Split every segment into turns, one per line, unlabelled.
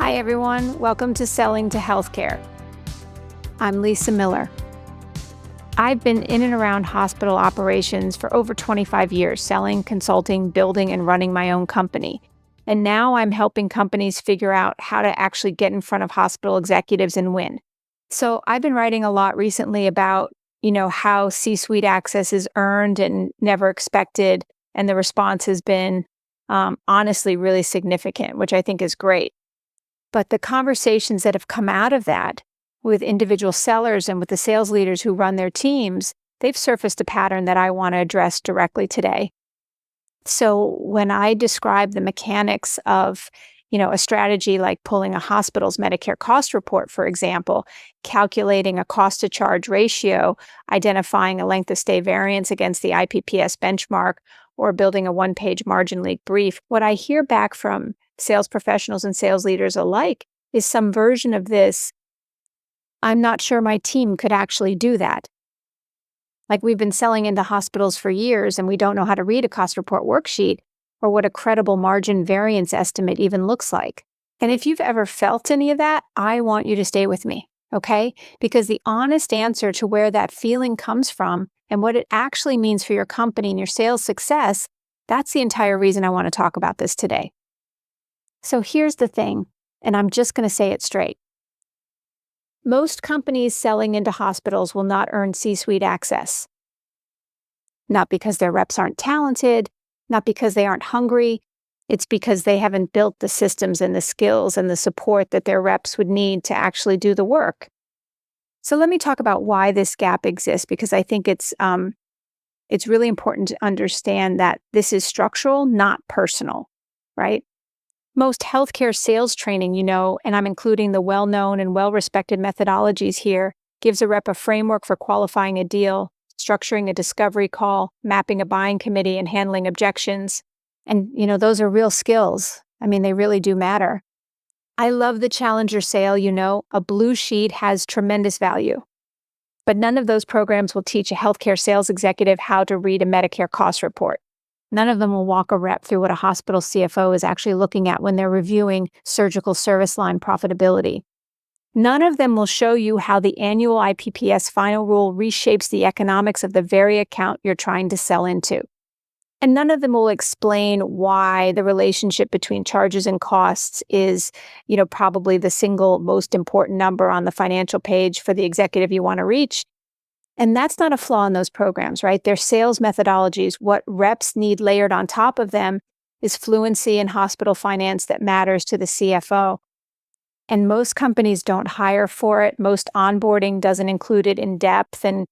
Hi, everyone. Welcome to Selling to Healthcare. I'm Lisa Miller. I've been in and around hospital operations for over 25 years, selling, consulting, building, and running my own company. And now I'm helping companies figure out how to actually get in front of hospital executives and win. So I've been writing a lot recently about, how C-suite access is earned and never expected. And the response has been honestly really significant, which I think is great. But the conversations that have come out of that with individual sellers and with the sales leaders who run their teams, they've surfaced a pattern that I want to address directly today. So when I describe the mechanics of, a strategy like pulling a hospital's Medicare Cost Report, for example, calculating a cost to charge ratio, identifying a length of stay variance against the IPPS benchmark, or building a one-page margin leak brief, what I hear back from sales professionals and sales leaders alike is some version of this. I'm not sure my team could actually do that. Like, we've been selling into hospitals for years and we don't know how to read a cost report worksheet or what a credible margin variance estimate even looks like. And if you've ever felt any of that, I want you to stay with me, okay? Because the honest answer to where that feeling comes from and what it actually means for your company and your sales success, that's the entire reason I want to talk about this today. So here's the thing, and I'm just going to say it straight. Most companies selling into hospitals will not earn C-suite access. Not because their reps aren't talented, not because they aren't hungry. It's because they haven't built the systems and the skills and the support that their reps would need to actually do the work. So let me talk about why this gap exists, because I think it's really important to understand that this is structural, not personal, right? Most healthcare sales training, and I'm including the well-known and well-respected methodologies here, gives a rep a framework for qualifying a deal, structuring a discovery call, mapping a buying committee, and handling objections. And, those are real skills. I mean, they really do matter. I love the challenger sale, a blue sheet has tremendous value. But none of those programs will teach a healthcare sales executive how to read a Medicare cost report. None of them will walk a rep through what a hospital CFO is actually looking at when they're reviewing surgical service line profitability. None of them will show you how the annual IPPS final rule reshapes the economics of the very account you're trying to sell into. And none of them will explain why the relationship between charges and costs is, probably the single most important number on the financial page for the executive you want to reach. And that's not a flaw in those programs, right? They're sales methodologies. What reps need layered on top of them is fluency in hospital finance that matters to the CFO. And most companies don't hire for it. Most onboarding doesn't include it in depth. And,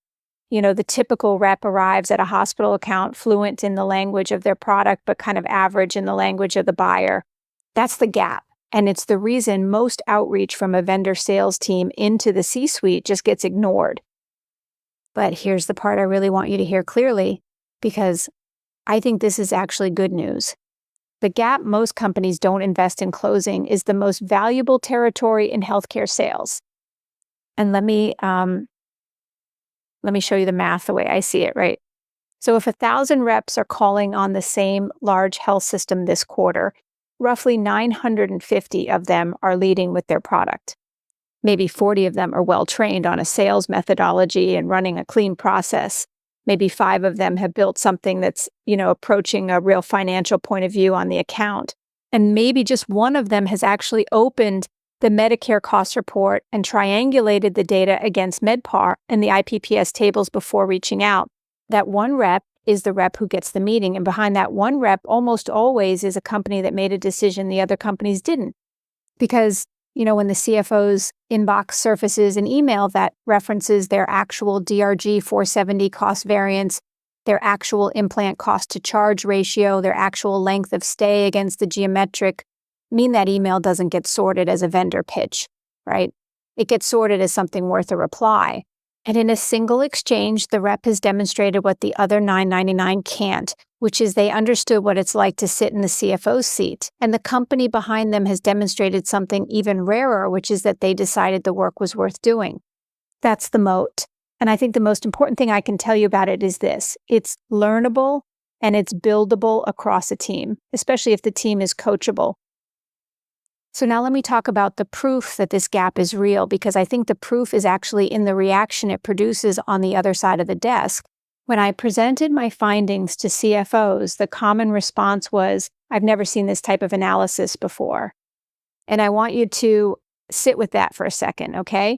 the typical rep arrives at a hospital account fluent in the language of their product, but kind of average in the language of the buyer. That's the gap. And it's the reason most outreach from a vendor sales team into the C-suite just gets ignored. But here's the part I really want you to hear clearly, because I think this is actually good news. The gap most companies don't invest in closing is the most valuable territory in healthcare sales. And let me show you the math the way I see it, right? So if 1,000 reps are calling on the same large health system this quarter, roughly 950 of them are leading with their product. Maybe 40 of them are well-trained on a sales methodology and running a clean process. Maybe 5 of them have built something that's, approaching a real financial point of view on the account. And maybe just one of them has actually opened the Medicare Cost Report and triangulated the data against MedPAR and the IPPS tables before reaching out. That one rep is the rep who gets the meeting. And behind that one rep almost always is a company that made a decision the other companies didn't. Because when the CFO's inbox surfaces an email that references their actual DRG 470 cost variance, their actual implant cost to charge ratio, their actual length of stay against the geometric, that email doesn't get sorted as a vendor pitch, right? It gets sorted as something worth a reply. And in a single exchange, the rep has demonstrated what the other 999 can't, which is they understood what it's like to sit in the CFO's seat. And the company behind them has demonstrated something even rarer, which is that they decided the work was worth doing. That's the moat. And I think the most important thing I can tell you about it is this. It's learnable and it's buildable across a team, especially if the team is coachable. So now let me talk about the proof that this gap is real, because I think the proof is actually in the reaction it produces on the other side of the desk. When I presented my findings to CFOs, the common response was, "I've never seen this type of analysis before." And I want you to sit with that for a second, okay?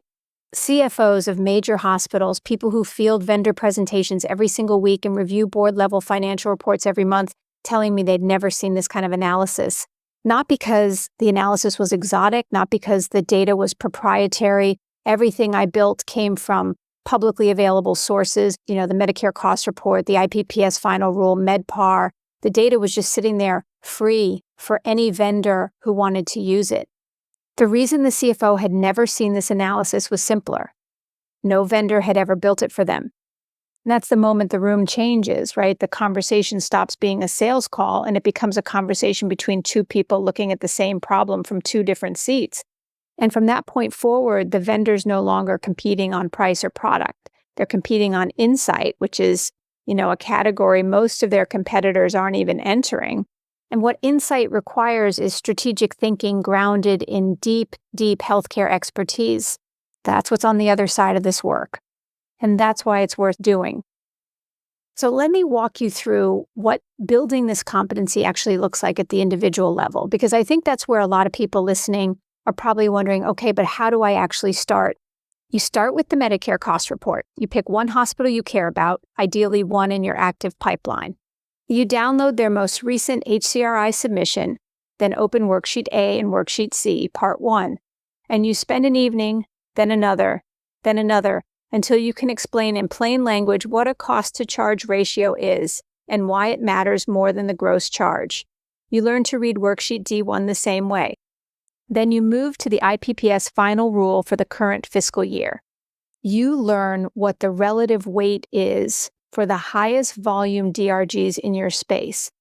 CFOs of major hospitals, people who field vendor presentations every single week and review board-level financial reports every month, telling me they'd never seen this kind of analysis. Not because the analysis was exotic, not because the data was proprietary. Everything I built came from publicly available sources, the Medicare Cost Report, the IPPS final rule, MedPAR. The data was just sitting there free for any vendor who wanted to use it. The reason the CFO had never seen this analysis was simpler. No vendor had ever built it for them. And that's the moment the room changes, right? The conversation stops being a sales call and it becomes a conversation between two people looking at the same problem from two different seats. And from that point forward, the vendor's no longer competing on price or product. They're competing on insight, which is, a category most of their competitors aren't even entering. And what insight requires is strategic thinking grounded in deep, deep healthcare expertise. That's what's on the other side of this work. And that's why it's worth doing. So let me walk you through what building this competency actually looks like at the individual level, because I think that's where a lot of people listening are probably wondering, okay, but how do I actually start? You start with the Medicare Cost Report. You pick one hospital you care about, ideally one in your active pipeline. You download their most recent HCRI submission, then open Worksheet A and Worksheet C, Part 1, and you spend an evening, then another, until you can explain in plain language what a cost-to-charge ratio is and why it matters more than the gross charge. You learn to read Worksheet D1 the same way. Then you move to the IPPS final rule for the current fiscal year. You learn what the relative weight is for the highest volume DRGs in your space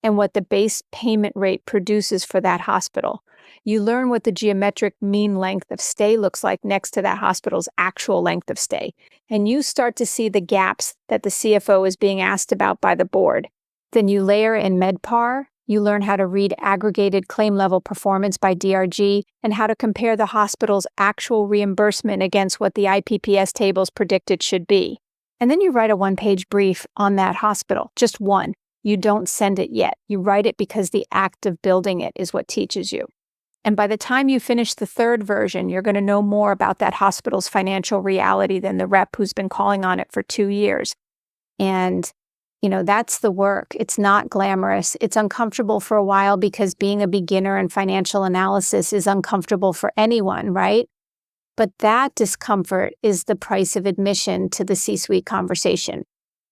and what the base payment rate produces for that hospital. You learn what the geometric mean length of stay looks like next to that hospital's actual length of stay. And you start to see the gaps that the CFO is being asked about by the board. Then you layer in MedPAR. You learn how to read aggregated claim level performance by DRG and how to compare the hospital's actual reimbursement against what the IPPS tables predict it should be. And then you write a one-page brief on that hospital, just one. You don't send it yet. You write it because the act of building it is what teaches you. And by the time you finish the third version, you're going to know more about that hospital's financial reality than the rep who's been calling on it for 2 years. And, that's the work. It's not glamorous. It's uncomfortable for a while because being a beginner in financial analysis is uncomfortable for anyone, right? But that discomfort is the price of admission to the C-suite conversation.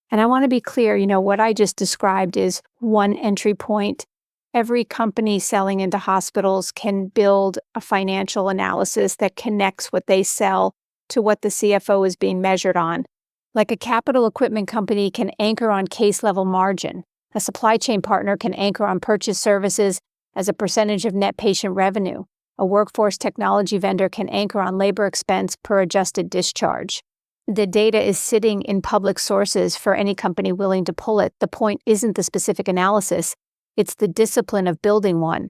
And I want to be clear, what I just described is one entry point. Every company selling into hospitals can build a financial analysis that connects what they sell to what the CFO is being measured on. Like a capital equipment company can anchor on case level margin. A supply chain partner can anchor on purchase services as a percentage of net patient revenue. A workforce technology vendor can anchor on labor expense per adjusted discharge. The data is sitting in public sources for any company willing to pull it. The point isn't the specific analysis. It's the discipline of building one.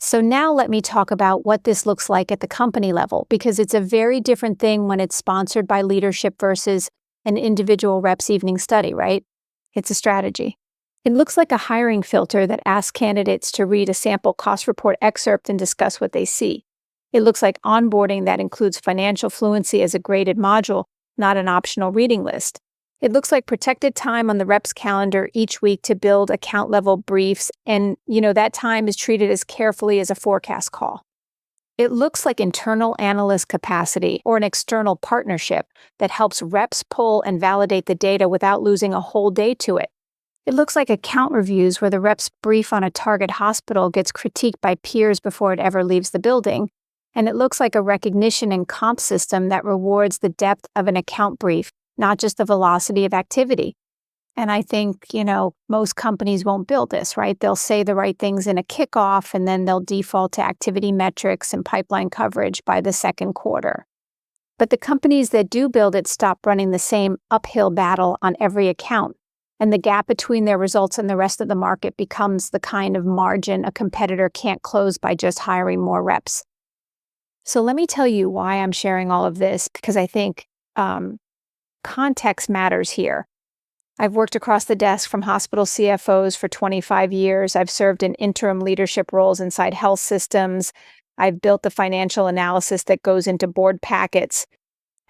So now let me talk about what this looks like at the company level, because it's a very different thing when it's sponsored by leadership versus an individual rep's evening study, right? It's a strategy. It looks like a hiring filter that asks candidates to read a sample cost report excerpt and discuss what they see. It looks like onboarding that includes financial fluency as a graded module, not an optional reading list. It looks like protected time on the rep's calendar each week to build account-level briefs, and that time is treated as carefully as a forecast call. It looks like internal analyst capacity or an external partnership that helps reps pull and validate the data without losing a whole day to it. It looks like account reviews where the rep's brief on a target hospital gets critiqued by peers before it ever leaves the building. And it looks like a recognition and comp system that rewards the depth of an account brief, not just the velocity of activity. And I think, most companies won't build this, right? They'll say the right things in a kickoff, and then they'll default to activity metrics and pipeline coverage by the second quarter. But the companies that do build it stop running the same uphill battle on every account. And the gap between their results and the rest of the market becomes the kind of margin a competitor can't close by just hiring more reps. So let me tell you why I'm sharing all of this, because I think context matters here. I've worked across the desk from hospital CFOs for 25 years. I've served in interim leadership roles inside health systems. I've built the financial analysis that goes into board packets.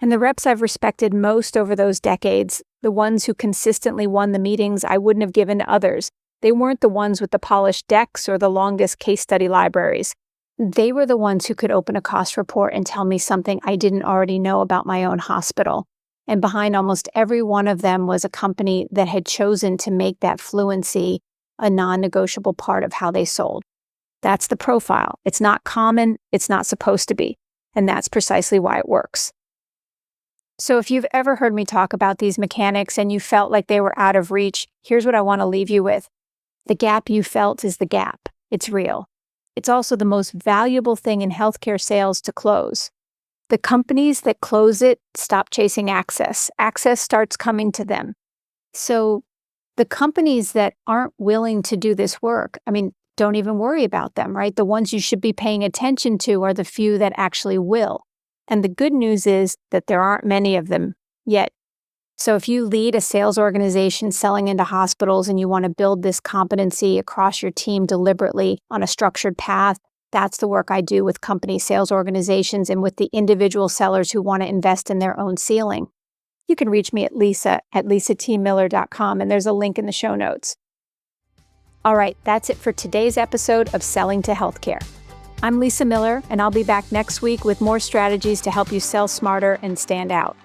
And the reps I've respected most over those decades, the ones who consistently won the meetings I wouldn't have given to others, they weren't the ones with the polished decks or the longest case study libraries. They were the ones who could open a cost report and tell me something I didn't already know about my own hospital. And behind almost every one of them was a company that had chosen to make that fluency a non-negotiable part of how they sold. That's the profile. It's not common. It's not supposed to be. And that's precisely why it works. So if you've ever heard me talk about these mechanics and you felt like they were out of reach, here's what I want to leave you with. The gap you felt is the gap. It's real. It's also the most valuable thing in healthcare sales to close. The companies that close it stop chasing access. Access starts coming to them. So the companies that aren't willing to do this work, don't even worry about them, right? The ones you should be paying attention to are the few that actually will. And the good news is that there aren't many of them yet. So if you lead a sales organization selling into hospitals and you want to build this competency across your team deliberately on a structured path, that's the work I do with company sales organizations and with the individual sellers who want to invest in their own ceiling. You can reach me at lisa@lisatmiller.com, and there's a link in the show notes. All right, that's it for today's episode of Selling to Healthcare. I'm Lisa Miller, and I'll be back next week with more strategies to help you sell smarter and stand out.